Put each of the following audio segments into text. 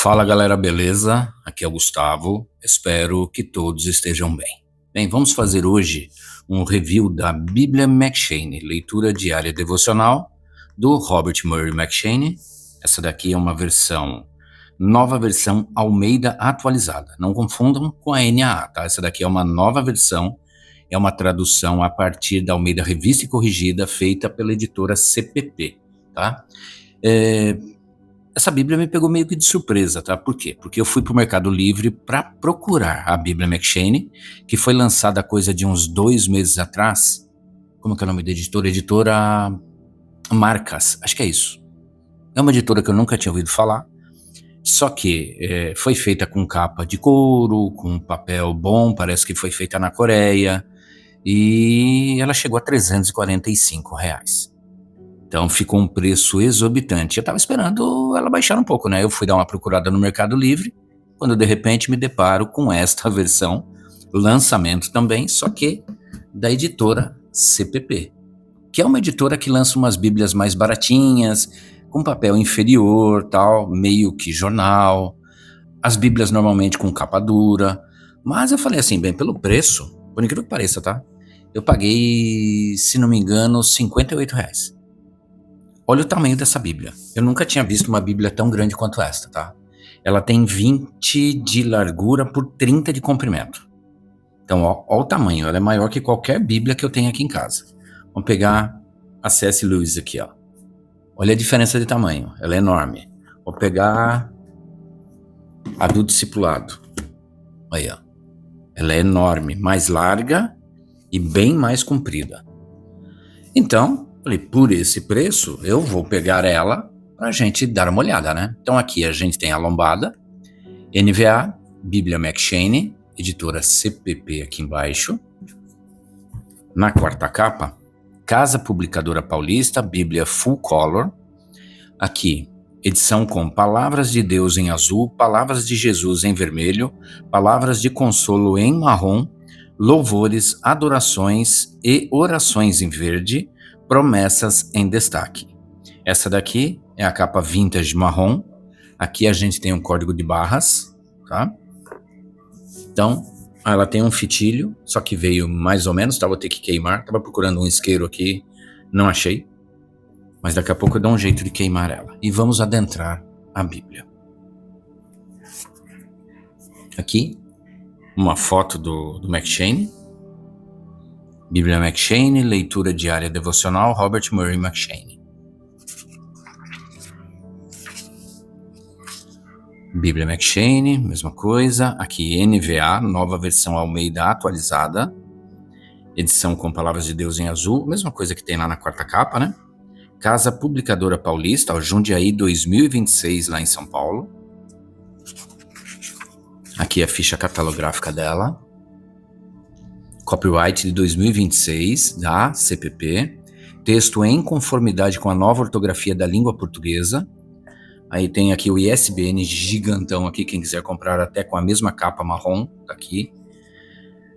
Fala galera, beleza? Aqui é o Gustavo, espero que todos estejam bem. Bem, vamos fazer hoje um review da Bíblia McCheyne, leitura diária devocional do Robert Murray McCheyne. Essa daqui é uma nova versão Almeida atualizada. Não confundam com a NAA, tá? Essa daqui é uma nova versão, é uma tradução a partir da Almeida Revista e Corrigida, feita pela editora CPP, tá? Essa Bíblia me pegou meio que de surpresa, tá? Por quê? Porque eu fui pro Mercado Livre para procurar a Bíblia McCheyne, que foi lançada há coisa de uns 2 meses atrás. Como que é o nome da editora? Editora Marcas, acho que é isso. É uma editora que eu nunca tinha ouvido falar, só que foi feita com capa de couro, com papel bom, parece que foi feita na Coreia, e ela chegou a R$ 345. Então ficou um preço exorbitante. Eu estava esperando ela baixar um pouco, né? Eu fui dar uma procurada no Mercado Livre, quando de repente me deparo com esta versão, lançamento também, só que da editora CPP, que é uma editora que lança umas bíblias mais baratinhas, com papel inferior, tal, meio que jornal, as bíblias normalmente com capa dura, mas eu falei assim, bem, pelo preço, por incrível que pareça, tá? Eu paguei, se não me engano, R$ 58. Olha o tamanho dessa Bíblia. Eu nunca tinha visto uma Bíblia tão grande quanto esta, tá? Ela tem 20 de largura por 30 de comprimento. Então, ó o tamanho. Ela é maior que qualquer Bíblia que eu tenho aqui em casa. Vamos pegar a C.S. Lewis aqui, ó. Olha a diferença de tamanho. Ela é enorme. Vou pegar a do Discipulado. Aí, ó. Ela é enorme, mais larga e bem mais comprida. Então, falei, por esse preço, eu vou pegar ela pra gente dar uma olhada, né? Então aqui a gente tem a lombada, NVA, Bíblia McCheyne, editora CPP aqui embaixo. Na quarta capa, Casa Publicadora Paulista, Bíblia Full Color. Aqui, edição com Palavras de Deus em azul, Palavras de Jesus em vermelho, Palavras de consolo em marrom, Louvores, adorações e orações em verde, Promessas em destaque. Essa daqui é a capa vintage marrom. Aqui a gente tem um código de barras, tá? Então, ela tem um fitilho, só que veio mais ou menos, tá? Vou ter que queimar. Tava procurando um isqueiro aqui, não achei. Mas daqui a pouco eu dou um jeito de queimar ela. E vamos adentrar a Bíblia. Aqui, uma foto do McCheyne. Bíblia McCheyne, leitura diária devocional, Robert Murray McCheyne. Bíblia McCheyne, mesma coisa. Aqui NVA, nova versão Almeida atualizada. Edição com Palavras de Deus em azul, mesma coisa que tem lá na quarta capa, né? Casa Publicadora Paulista, ó, Jundiaí 2026, lá em São Paulo. Aqui a ficha catalográfica dela. Copyright de 2026, da CPP. Texto em conformidade com a nova ortografia da língua portuguesa. Aí tem aqui o ISBN gigantão aqui, quem quiser comprar até com a mesma capa marrom, tá aqui.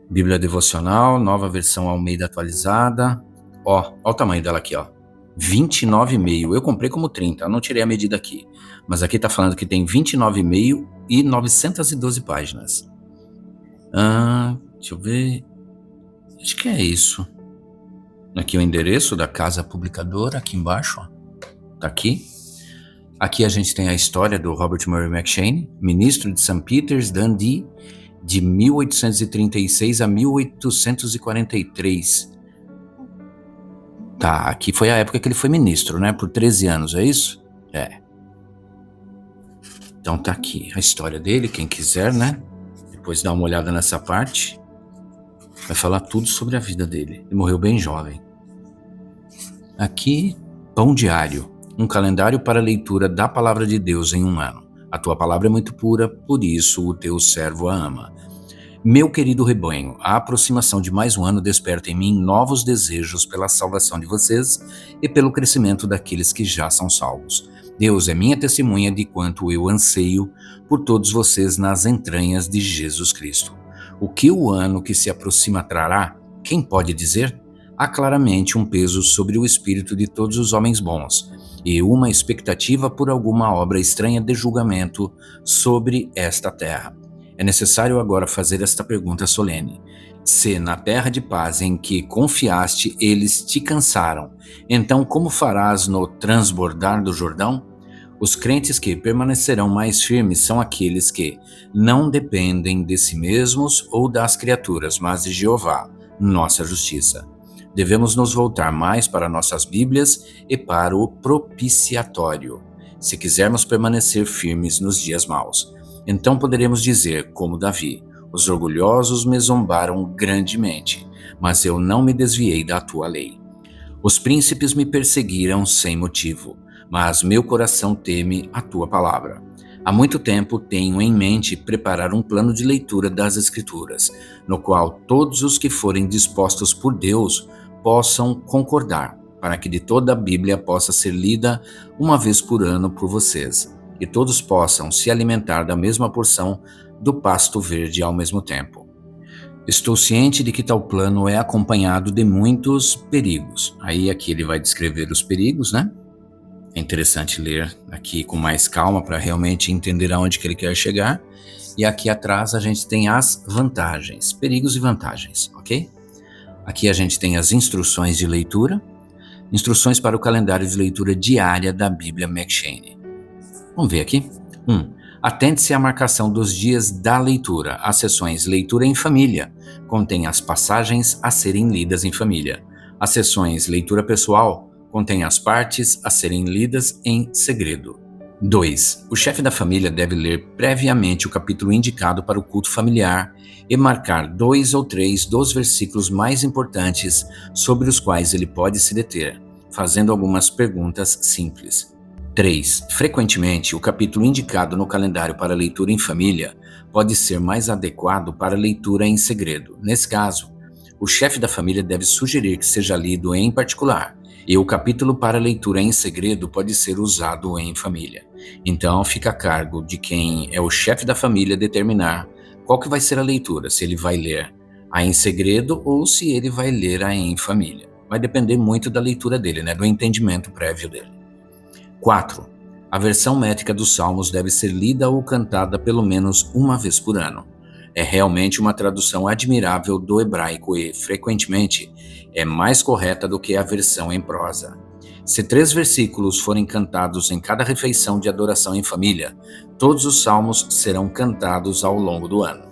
Bíblia Devocional, nova versão Almeida atualizada. Ó o tamanho dela aqui, ó. 29,5. Eu comprei como 30, eu não tirei a medida aqui. Mas aqui tá falando que tem 29,5 e 912 páginas. Deixa eu ver. Acho que é isso. Aqui o endereço da casa publicadora, aqui embaixo, ó. Tá aqui. Aqui a gente tem a história do Robert Murray McCheyne, ministro de St. Peter's, Dundee, de 1836 a 1843. Tá, aqui foi a época que ele foi ministro, né? Por 13 anos, é isso? É. Então tá aqui a história dele, quem quiser, né? Depois dá uma olhada nessa parte. Vai falar tudo sobre a vida dele. Ele morreu bem jovem. Aqui, Pão Diário. Um calendário para a leitura da Palavra de Deus em um ano. A tua palavra é muito pura, por isso o teu servo a ama. Meu querido rebanho, a aproximação de mais um ano desperta em mim novos desejos pela salvação de vocês e pelo crescimento daqueles que já são salvos. Deus é minha testemunha de quanto eu anseio por todos vocês nas entranhas de Jesus Cristo. O que o ano que se aproxima trará, quem pode dizer? Há claramente um peso sobre o espírito de todos os homens bons. e uma expectativa por alguma obra estranha de julgamento sobre esta terra. É necessário agora fazer esta pergunta solene. Se na terra de paz em que confiaste eles te cansaram, então como farás no transbordar do Jordão? Os crentes que permanecerão mais firmes são aqueles que não dependem de si mesmos ou das criaturas, mas de Jeová, nossa justiça. Devemos nos voltar mais para nossas Bíblias e para o propiciatório, se quisermos permanecer firmes nos dias maus. Então poderemos dizer, como Davi: os orgulhosos me zombaram grandemente, mas eu não me desviei da tua lei. Os príncipes me perseguiram sem motivo, mas meu coração teme a tua palavra. Há muito tempo tenho em mente preparar um plano de leitura das Escrituras, no qual todos os que forem dispostos por Deus possam concordar, para que de toda a Bíblia possa ser lida uma vez por ano por vocês, e todos possam se alimentar da mesma porção do pasto verde ao mesmo tempo. Estou ciente de que tal plano é acompanhado de muitos perigos. Aí aqui ele vai descrever os perigos, né? É interessante ler aqui com mais calma para realmente entender aonde que ele quer chegar. E aqui atrás a gente tem as vantagens, perigos e vantagens, ok? Aqui a gente tem as instruções de leitura, instruções para o calendário de leitura diária da Bíblia McCheyne. Vamos ver aqui. 1. Atente-se à marcação dos dias da leitura. As sessões Leitura em Família contém as passagens a serem lidas em família. As sessões Leitura Pessoal contém as partes a serem lidas em segredo. 2. O chefe da família deve ler previamente o capítulo indicado para o culto familiar e marcar 2 ou 3 dos versículos mais importantes sobre os quais ele pode se deter, fazendo algumas perguntas simples. 3. Frequentemente, o capítulo indicado no calendário para leitura em família pode ser mais adequado para leitura em segredo. Nesse caso, o chefe da família deve sugerir que seja lido em particular, e o capítulo para leitura em segredo pode ser usado em família. Então, fica a cargo de quem é o chefe da família determinar qual que vai ser a leitura, se ele vai ler a em segredo ou se ele vai ler a em família. Vai depender muito da leitura dele, né, do entendimento prévio dele. 4. A versão métrica dos Salmos deve ser lida ou cantada pelo menos uma vez por ano. É realmente uma tradução admirável do hebraico e, frequentemente, é mais correta do que a versão em prosa. Se 3 versículos forem cantados em cada refeição de adoração em família, todos os salmos serão cantados ao longo do ano.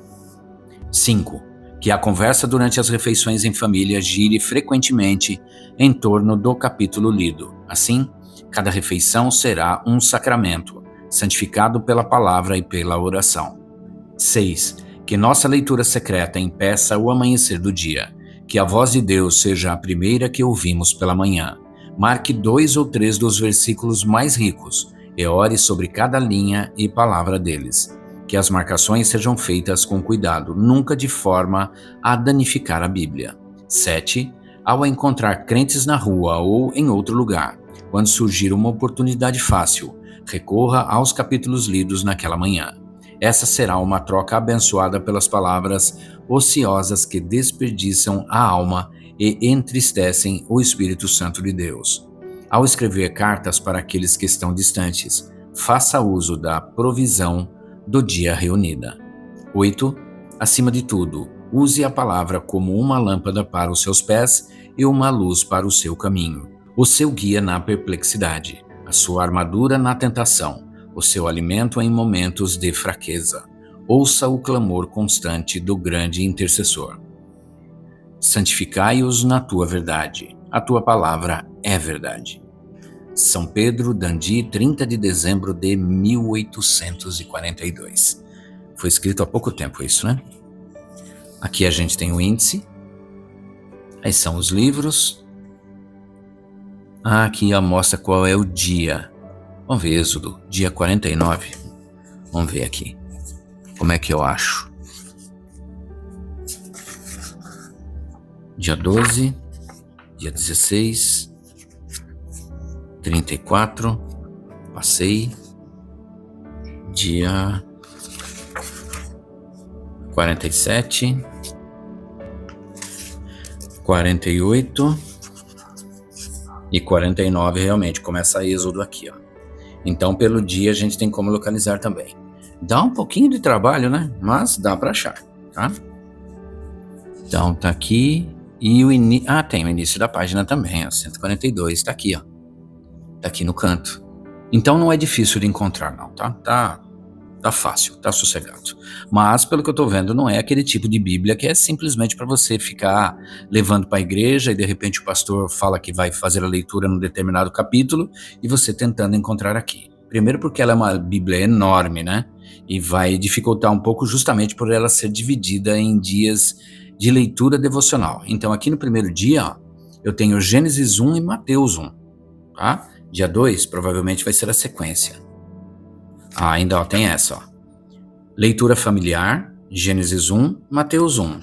5. Que a conversa durante as refeições em família gire frequentemente em torno do capítulo lido. Assim, cada refeição será um sacramento, santificado pela palavra e pela oração. 6. Que nossa leitura secreta impeça o amanhecer do dia. Que a voz de Deus seja a primeira que ouvimos pela manhã. Marque 2 ou 3 dos versículos mais ricos e ore sobre cada linha e palavra deles. Que as marcações sejam feitas com cuidado, nunca de forma a danificar a Bíblia. 7. Ao encontrar crentes na rua ou em outro lugar, quando surgir uma oportunidade fácil, recorra aos capítulos lidos naquela manhã. Essa será uma troca abençoada pelas palavras ociosas que desperdiçam a alma e entristecem o Espírito Santo de Deus. Ao escrever cartas para aqueles que estão distantes, faça uso da provisão do dia reunida. 8. Acima de tudo, use a palavra como uma lâmpada para os seus pés e uma luz para o seu caminho. O seu guia na perplexidade, a sua armadura na tentação, o seu alimento em momentos de fraqueza. Ouça o clamor constante do grande intercessor. Santificai-os na tua verdade. A tua palavra é verdade. São Pedro, Dundee, 30 de dezembro de 1842. Foi escrito há pouco tempo isso, né? Aqui a gente tem o índice. Aí são os livros. Aqui mostra qual é o dia. Vamos ver Êxodo, dia 49. Vamos ver aqui. Como é que eu acho? Dia 12, dia 16, 34, passei. Dia 47, 48, E 49 realmente começa Êxodo aqui, ó. Então, pelo dia, a gente tem como localizar também. Dá um pouquinho de trabalho, né? Mas dá para achar, tá? Então, tá aqui. E tem o início da página também, ó. 142, tá aqui, ó. Tá aqui no canto. Então, não é difícil de encontrar, não, tá? Tá fácil, tá sossegado. Mas, pelo que eu tô vendo, não é aquele tipo de Bíblia que é simplesmente para você ficar levando para a igreja e de repente o pastor fala que vai fazer a leitura num determinado capítulo e você tentando encontrar aqui. Primeiro porque ela é uma Bíblia enorme, né? E vai dificultar um pouco justamente por ela ser dividida em dias de leitura devocional. Então, aqui no primeiro dia, ó, eu tenho Gênesis 1 e Mateus 1, tá? Dia 2 provavelmente vai ser a sequência. Ainda ó, tem essa, ó. Leitura familiar, Gênesis 1, Mateus 1.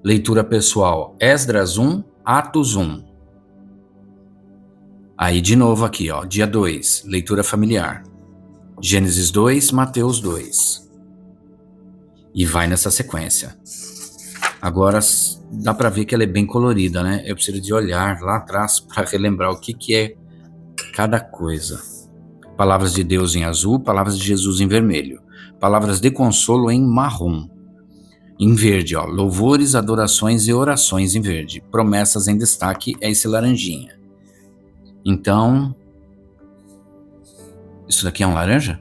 Leitura pessoal, Esdras 1, Atos 1. Aí de novo aqui, ó, dia 2, leitura familiar, Gênesis 2, Mateus 2. E vai nessa sequência. Agora dá para ver que ela é bem colorida, né? Eu preciso de olhar lá atrás para relembrar o que é cada coisa. Palavras de Deus em azul, palavras de Jesus em vermelho. Palavras de consolo em marrom. Em verde, ó, louvores, adorações e orações em verde. Promessas em destaque é esse laranjinha. Então, isso daqui é um laranja?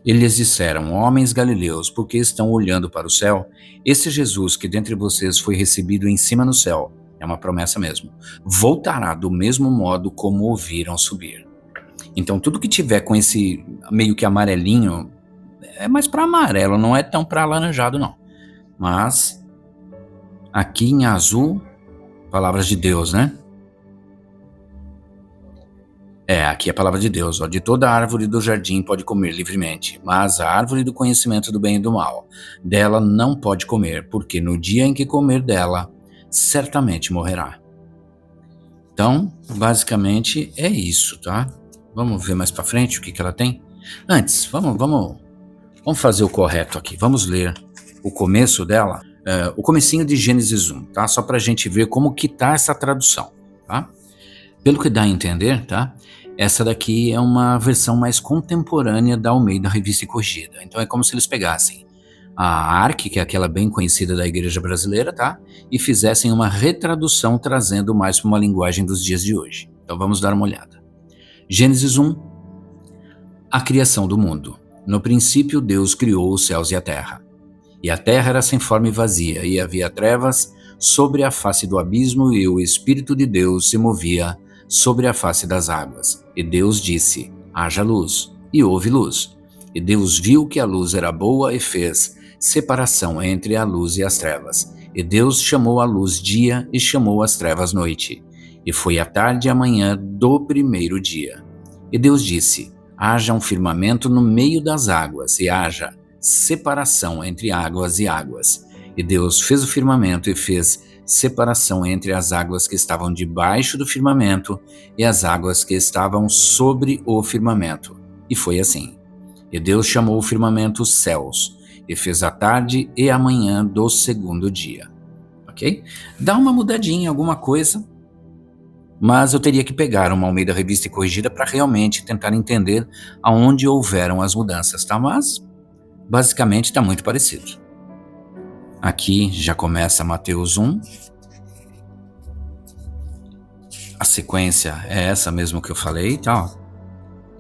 Eles disseram, homens galileus, por que estão olhando para o céu? Esse Jesus que dentre vocês foi recebido em cima no céu, é uma promessa mesmo, voltará do mesmo modo como ouviram subir. Então, tudo que tiver com esse meio que amarelinho, é mais para amarelo, não é tão para alaranjado, não. Mas, aqui em azul, palavras de Deus, né? Aqui é a palavra de Deus, ó. De toda árvore do jardim pode comer livremente, mas a árvore do conhecimento do bem e do mal, dela não pode comer, porque no dia em que comer dela, certamente morrerá. Então, basicamente é isso, tá? Vamos ver mais pra frente o que ela tem? Antes, vamos fazer o correto aqui. Vamos ler o começo dela, o comecinho de Gênesis 1, tá? Só pra gente ver como que tá essa tradução, tá? Pelo que dá a entender, tá? Essa daqui é uma versão mais contemporânea da Almeida Revista e Corrigida. Então é como se eles pegassem a ARC, que é aquela bem conhecida da igreja brasileira, tá? E fizessem uma retradução trazendo mais para uma linguagem dos dias de hoje. Então vamos dar uma olhada. Gênesis 1, a criação do mundo. No princípio Deus criou os céus e a terra. E a terra era sem forma e vazia, e havia trevas sobre a face do abismo, e o Espírito de Deus se movia sobre a face das águas. E Deus disse, haja luz, e houve luz. E Deus viu que a luz era boa e fez separação entre a luz e as trevas. E Deus chamou a luz dia e chamou as trevas noite. E foi a tarde e a manhã do primeiro dia. E Deus disse, haja um firmamento no meio das águas, e haja separação entre águas e águas. E Deus fez o firmamento e fez separação entre as águas que estavam debaixo do firmamento e as águas que estavam sobre o firmamento. E foi assim. E Deus chamou o firmamento céus, e fez a tarde e a manhã do segundo dia. Ok? Dá uma mudadinha em alguma coisa, mas eu teria que pegar uma Almeida Revista e Corrigida para realmente tentar entender aonde houveram as mudanças, tá? Mas, basicamente, está muito parecido. Aqui já começa Mateus 1. A sequência é essa mesmo que eu falei, tá?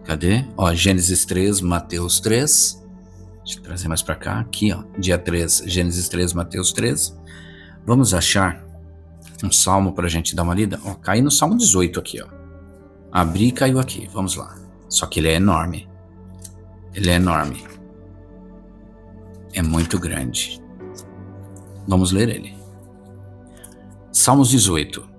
Cadê? Ó, Gênesis 3, Mateus 3. Deixa eu trazer mais para cá. Aqui, ó, dia 3, Gênesis 3, Mateus 3. Vamos achar um salmo para a gente dar uma lida? Ó, cai no Salmo 18 aqui, ó. Abri e caiu aqui, vamos lá. Só que ele é enorme. Ele é enorme. É muito grande. Vamos ler ele. Salmos 18.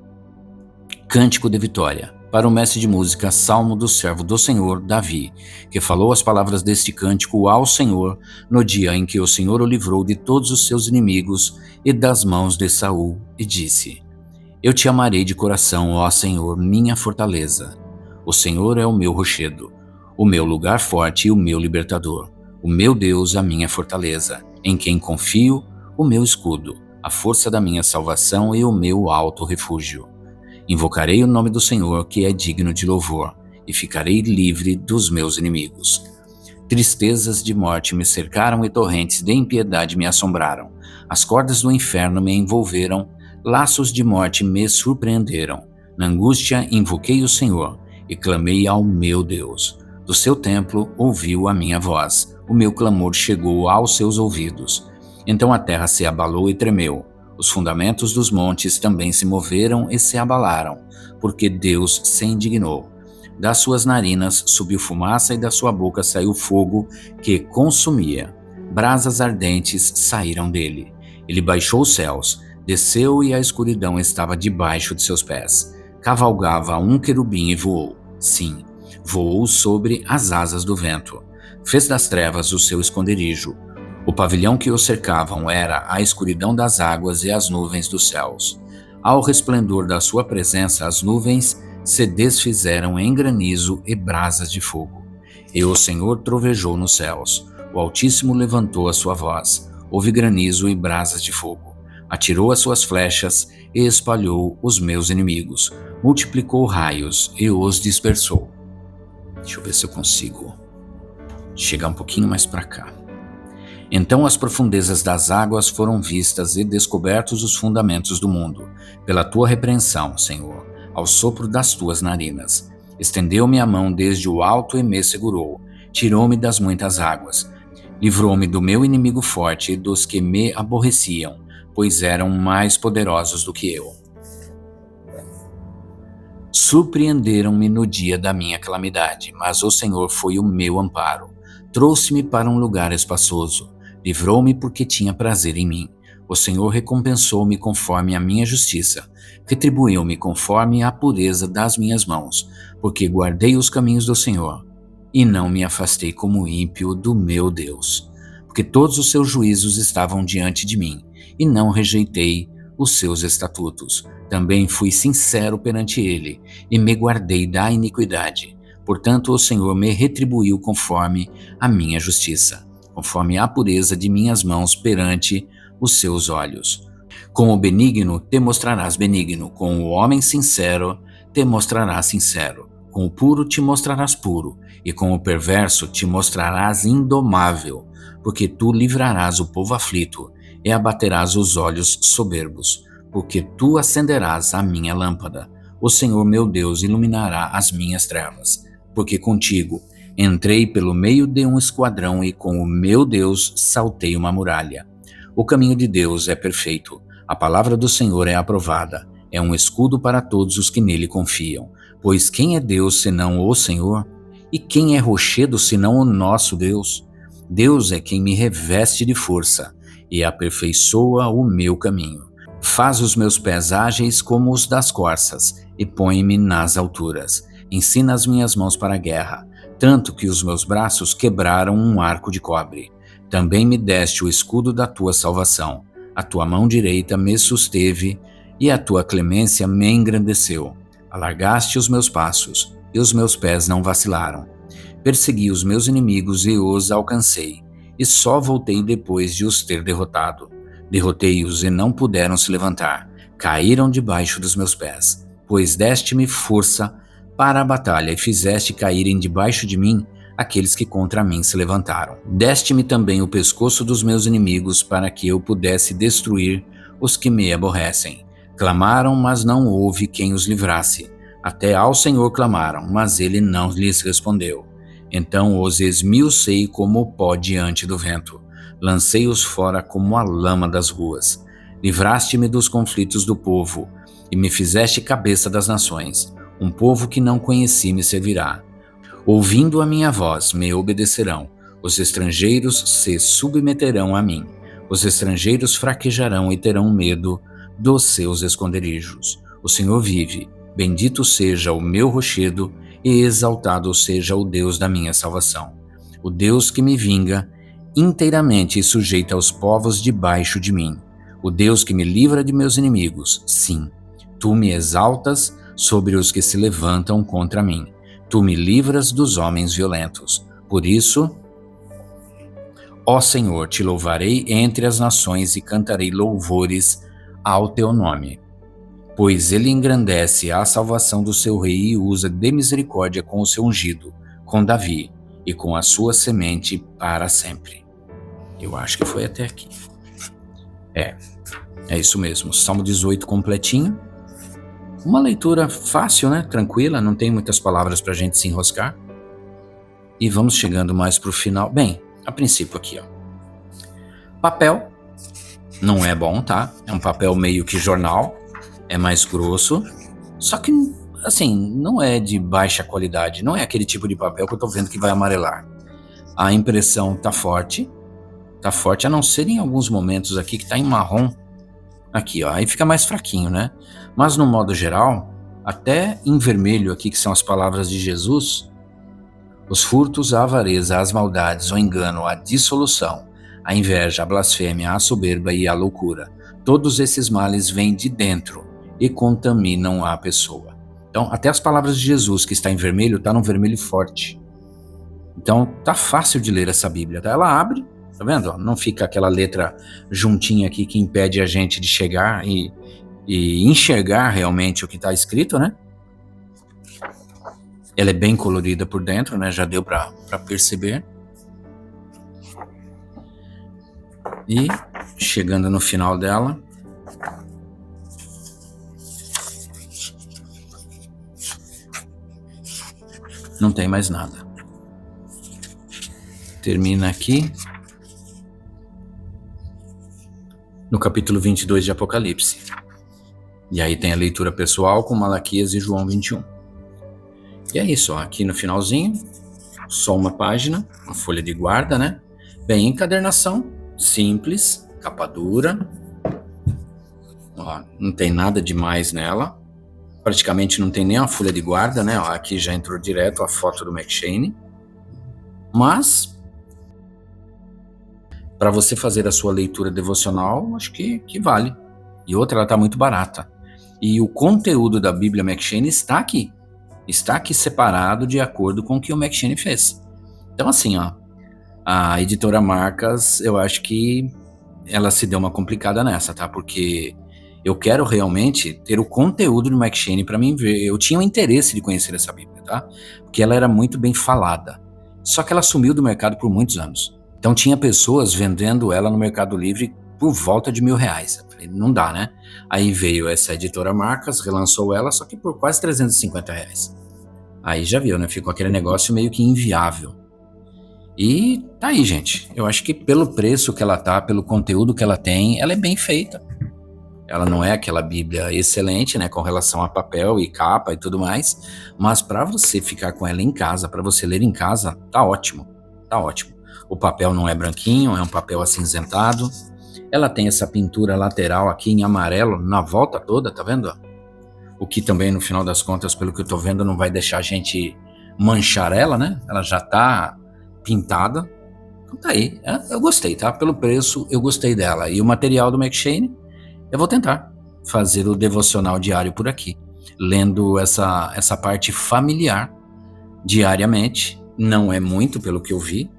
Cântico de vitória. Para o mestre de música, salmo do servo do Senhor, Davi, que falou as palavras deste cântico ao Senhor no dia em que o Senhor o livrou de todos os seus inimigos e das mãos de Saul, e disse: Eu te amarei de coração, ó Senhor, minha fortaleza. O Senhor é o meu rochedo, o meu lugar forte e o meu libertador, o meu Deus, a minha fortaleza, em quem confio, o meu escudo, a força da minha salvação e o meu alto refúgio. Invocarei o nome do Senhor, que é digno de louvor, e ficarei livre dos meus inimigos. Tristezas de morte me cercaram e torrentes de impiedade me assombraram. As cordas do inferno me envolveram, laços de morte me surpreenderam. Na angústia invoquei o Senhor e clamei ao meu Deus. Do seu templo ouviu a minha voz. O meu clamor chegou aos seus ouvidos. Então a terra se abalou e tremeu. Os fundamentos dos montes também se moveram e se abalaram, porque Deus se indignou. Das suas narinas subiu fumaça e da sua boca saiu fogo que consumia. Brasas ardentes saíram dele. Ele baixou os céus, desceu e a escuridão estava debaixo de seus pés. Cavalgava um querubim e voou. Sim, voou sobre as asas do vento. Fez das trevas o seu esconderijo. O pavilhão que o cercavam era a escuridão das águas e as nuvens dos céus. Ao resplendor da sua presença, as nuvens se desfizeram em granizo e brasas de fogo. E o Senhor trovejou nos céus. O Altíssimo levantou a sua voz. Houve granizo e brasas de fogo. Atirou as suas flechas e espalhou os meus inimigos. Multiplicou raios e os dispersou. Deixa eu ver se eu consigo chegar um pouquinho mais para cá. Então as profundezas das águas foram vistas e descobertos os fundamentos do mundo, pela tua repreensão, Senhor, ao sopro das tuas narinas. Estendeu-me a mão desde o alto e me segurou, tirou-me das muitas águas, livrou-me do meu inimigo forte e dos que me aborreciam, pois eram mais poderosos do que eu. Surpreenderam-me no dia da minha calamidade, mas o Senhor foi o meu amparo. Trouxe-me para um lugar espaçoso. Livrou-me porque tinha prazer em mim. O Senhor recompensou-me conforme a minha justiça. Retribuiu-me conforme a pureza das minhas mãos, porque guardei os caminhos do Senhor e não me afastei como ímpio do meu Deus. Porque todos os seus juízos estavam diante de mim e não rejeitei os seus estatutos. Também fui sincero perante ele e me guardei da iniquidade. Portanto, o Senhor me retribuiu conforme a minha justiça, conforme a pureza de minhas mãos perante os seus olhos. Com o benigno te mostrarás benigno, com o homem sincero te mostrarás sincero, com o puro te mostrarás puro, e com o perverso te mostrarás indomável, porque tu livrarás o povo aflito e abaterás os olhos soberbos, porque tu acenderás a minha lâmpada. O Senhor meu Deus iluminará as minhas trevas, porque contigo entrei pelo meio de um esquadrão e com o meu Deus saltei uma muralha. O caminho de Deus é perfeito, a palavra do Senhor é aprovada, é um escudo para todos os que nele confiam. Pois quem é Deus senão o Senhor? E quem é rochedo senão o nosso Deus? Deus é quem me reveste de força e aperfeiçoa o meu caminho. Faz os meus pés ágeis como os das corças e põe-me nas alturas. Ensina as minhas mãos para a guerra, tanto que os meus braços quebraram um arco de cobre. Também me deste o escudo da tua salvação. A tua mão direita me susteve e a tua clemência me engrandeceu. Alargaste os meus passos e os meus pés não vacilaram. Persegui os meus inimigos e os alcancei, e só voltei depois de os ter derrotado. Derrotei-os e não puderam se levantar. Caíram debaixo dos meus pés, pois deste-me força para a batalha e fizeste caírem debaixo de mim aqueles que contra mim se levantaram. Deste-me também o pescoço dos meus inimigos para que eu pudesse destruir os que me aborrecem. Clamaram, mas não houve quem os livrasse. Até ao Senhor clamaram, mas ele não lhes respondeu. Então os esmiucei como o pó diante do vento. Lancei-os fora como a lama das ruas. Livraste-me dos conflitos do povo e me fizeste cabeça das nações. Um povo que não conheci me servirá. Ouvindo a minha voz, me obedecerão. Os estrangeiros se submeterão a mim. Os estrangeiros fraquejarão e terão medo dos seus esconderijos. O Senhor vive. Bendito seja o meu rochedo e exaltado seja o Deus da minha salvação. O Deus que me vinga inteiramente e sujeita os povos debaixo de mim. O Deus que me livra de meus inimigos. Sim, tu me exaltas sobre os que se levantam contra mim. Tu me livras dos homens violentos. Por isso, ó Senhor, te louvarei entre as nações e cantarei louvores ao teu nome. pois ele engrandece a salvação do seu rei e usa de misericórdia com o seu ungido, com Davi e com a sua semente para sempre. Eu acho que foi até aqui. É isso mesmo, Salmo 18 completinho. Uma leitura fácil, né? Tranquila, não tem muitas palavras para a gente se enroscar. E vamos chegando mais para o final. Bem, a princípio aqui, ó. Papel não é bom, tá? É um papel meio que jornal, é mais grosso, só que, assim, não é de baixa qualidade, não é aquele tipo de papel que eu tô vendo que vai amarelar. A impressão tá forte, a não ser em alguns momentos aqui que tá em marrom, aqui, ó, aí fica mais fraquinho, né? Mas no modo geral, até em vermelho aqui, que são as palavras de Jesus, os furtos, a avareza, as maldades, o engano, a dissolução, a inveja, a blasfêmia, a soberba e a loucura. Todos esses males vêm de dentro e contaminam a pessoa. Então, até as palavras de Jesus, que está em vermelho, está num vermelho forte. Então, tá fácil de ler essa Bíblia. Tá? Ela abre, tá vendo? Não fica aquela letra juntinha aqui que impede a gente de chegar e enxergar realmente o que está escrito, né? Ela é bem colorida por dentro, né? Já deu para perceber. E chegando no final dela, não tem mais nada. Termina aqui no capítulo 22 de Apocalipse. E aí tem a leitura pessoal com Malaquias e João 21. E é isso, ó, aqui no finalzinho, só uma página, uma folha de guarda, né? Bem, encadernação, simples, capa dura. Ó, não tem nada demais nela. Praticamente não tem nem uma folha de guarda, né? Ó, aqui já entrou direto a foto do McShane. Mas, para você fazer a sua leitura devocional, acho que vale. E outra, ela está muito barata. E o conteúdo da Bíblia McShane está aqui. Está aqui separado de acordo com o que o McShane fez. Então, assim, ó, a editora Marcas, eu acho que ela se deu uma complicada nessa, tá? Porque eu quero realmente ter o conteúdo do McShane para mim ver. Eu tinha o interesse de conhecer essa Bíblia, tá? Porque ela era muito bem falada. Só que ela sumiu do mercado por muitos anos. Então tinha pessoas vendendo ela no Mercado Livre por volta de R$1.000. Eu falei, não dá, né? Aí veio essa editora Marcas, relançou ela, só que por quase R$350. Aí já viu, né? Ficou aquele negócio meio que inviável. E tá aí, gente. Eu acho que pelo preço que ela tá, pelo conteúdo que ela tem, ela é bem feita. Ela não é aquela Bíblia excelente, né, com relação a papel e capa e tudo mais, mas para você ficar com ela em casa, para você ler em casa, tá ótimo, tá ótimo. O papel não é branquinho, é um papel acinzentado. Ela tem essa pintura lateral aqui em amarelo na volta toda, tá vendo? O que também, no final das contas, pelo que eu tô vendo, não vai deixar a gente manchar ela, né? Ela já tá pintada. Então tá aí. Eu gostei, tá? Pelo preço, eu gostei dela. E o material do McShane, eu vou tentar fazer o devocional diário por aqui, lendo essa parte familiar diariamente. Não é muito, pelo que eu vi.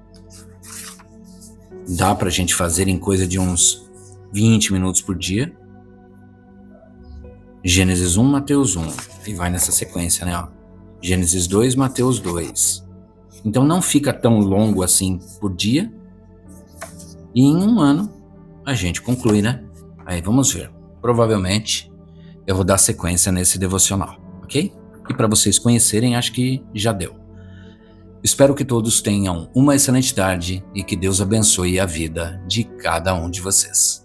Dá pra gente fazer em coisa de uns 20 minutos por dia. Gênesis 1, Mateus 1. E vai nessa sequência, né? Ó. Gênesis 2, Mateus 2. Então não fica tão longo assim por dia. E em um ano a gente conclui, né? Aí vamos ver. Provavelmente eu vou dar sequência nesse devocional, ok? E para vocês conhecerem, acho que já deu. Espero que todos tenham uma excelente tarde e que Deus abençoe a vida de cada um de vocês.